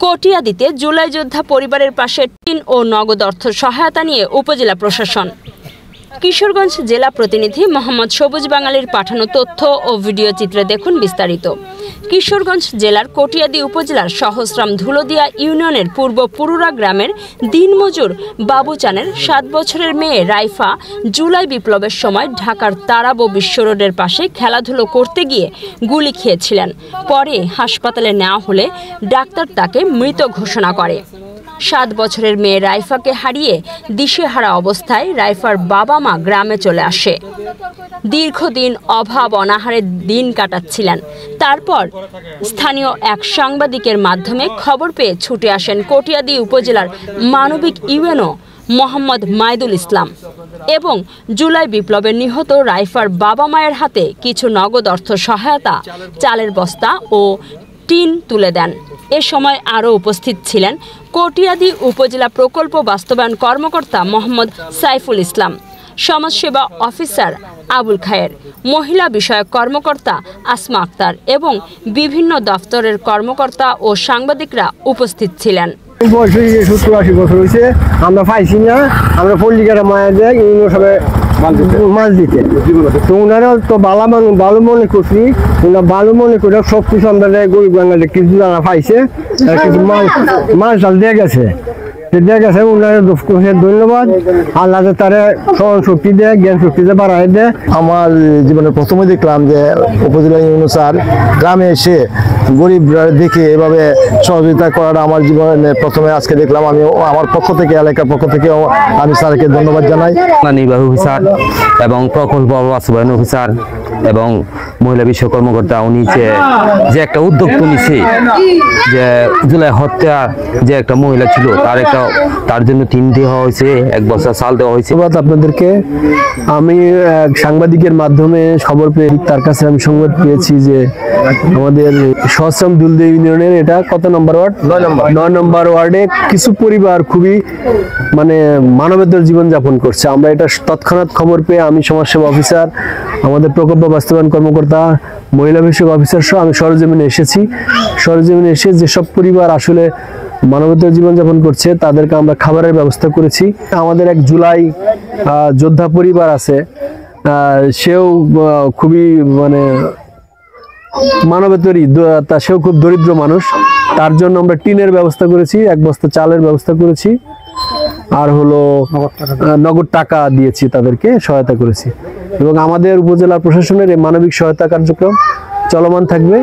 কটিয়াদীতে জুলাই যোদ্ধা পরিবারের পাশে টিন ও নগদ অর্থ সহায়তা নিয়ে উপজেলা প্রশাসন। কিশোরগঞ্জ জেলা প্রতিনিধি মোহাম্মদ সবুজ বাঙালির পাঠানো তথ্য ও ভিডিও চিত্রে দেখুন বিস্তারিত। কিশোরগঞ্জ জেলার কটিয়াদী উপজেলার সহস্রাম ধুলোদিয়া ইউনিয়নের পূর্ব পুরুরা গ্রামের দিনমজুর বাবুচানের 7 বছরের মেয়ে রাইফা জুলাই বিপ্লবের সময় ঢাকার তারাবো বিশ্ব রোডের পাশে খেলাধুলো করতে গিয়ে গুলি খেয়েছিলেন। পরে হাসপাতালে নেওয়া হলে ডাক্তার তাকে মৃত ঘোষণা করে। 7 বছরের মেয়ে রাইফাকে হারিয়ে দিশেহারা অবস্থায় রাইফার বাবা মা গ্রামে চলে আসে। দীর্ঘদিন অভাব অনাহারে দিন কাটাচ্ছিলেন। তারপর স্থানীয় এক সাংবাদিকের মাধ্যমে খবর পেয়ে ছুটে আসেন কটিয়াদী উপজেলার মানবিক ইউএনও মোহাম্মদ মাইদুল ইসলাম এবং জুলাই বিপ্লবে নিহত রাইফার বাবা মায়ের হাতে কিছু নগদ অর্থ সহায়তা, চালের বস্তা ও টিন তুলে দেন। এ সময় আরও উপস্থিত ছিলেন কটিয়াদী উপজেলা প্রকল্প বাস্তবায়ন কর্মকর্তা মোহাম্মদ সাইফুল ইসলাম, সমাজসেবা অফিসার আবুল খায়ের, মহিলা বিষয়ক কর্মকর্তা আসমা আক্তার এবং বিভিন্ন দফতরের কর্মকর্তা ও সাংবাদিকরা উপস্থিত ছিলেন। 70-80 বছর হয়েছে, আমরা পাইছি না, আমরা পল্লিকারা মায়ের দেয় মাছ দিতে। তো ওনারা তো ভালো মনে করছি, ওনারা ভালো মনে করে সব কিছু আমরা গরিব বাঙালি কিছু যারা পাইছে কিছু মাছ ডাল দিয়ে গেছে। ধন্যবাদ। আল্লাহ তারা স্মরণ শক্তি দেয়, জ্ঞান শক্তিতে বাড়ায় দেয়। আমার জীবনে প্রথমে দেখলাম যে উপজেলা ইউনিয়ন স্যার গ্রামে এসে গরিব দেখে এভাবে সহযোগিতা করাটা আমার জীবনে প্রথমে আজকে দেখলাম। আমি আমার পক্ষ থেকে, এলাকার পক্ষ থেকে আমি স্যারকে ধন্যবাদ জানাই। নির্বাহী অফিসার এবং প্রকল্প বাস্তবায়ন অফিসার এবং মহিলা বিষয় কর্মকর্তা উনি যে একটা উদ্যোগ নিয়েছে, যে জুলাই হত্যা যে একটা মহিলা ছিল তার জন্য টিন দেওয়া হয়েছে, 1 বস্তা চাল দেওয়া হয়েছে। আপনাদেরকে আমি সাংবাদিকের মাধ্যমে খবর পেয়ে তার কাছে আমি সংবাদ পেয়েছি যে আমাদের সহস্রাম ধুলোদিয়া ইউনিয়নের এটা কত নম্বর ওয়ার্ড, 9 নম্বর ওয়ার্ডে কিছু পরিবার খুবই মানবেতর জীবন যাপন করছে। আমরা এটা তৎক্ষণাৎ খবর পেয়ে আমি সমাজসেবা অফিসার, আমাদের প্রকল্প বাস্তবায়ন কর্মকর্তা, মহিলা বিষয়ক অফিসার সহ আমি সরজমিনে এসেছি। সরজমিনে এসে যেসব পরিবার আসলে মানবতার জীবনযাপন করছে তাদেরকে আমরা খাবারের ব্যবস্থা করেছি। আমাদের এক জুলাই যোদ্ধা পরিবার আছে, সেও খুবই মানবতারই, সেও খুব দরিদ্র মানুষ। তার জন্য আমরা টিনের ব্যবস্থা করেছি, 1 বস্তা চালের ব্যবস্থা করেছি, আর হলো নগদ টাকা দিয়েছি, তাদেরকে সহায়তা করেছি। এবং আমাদের উপজেলা প্রশাসনের এই মানবিক সহায়তা কার্যক্রম চলমান থাকবে।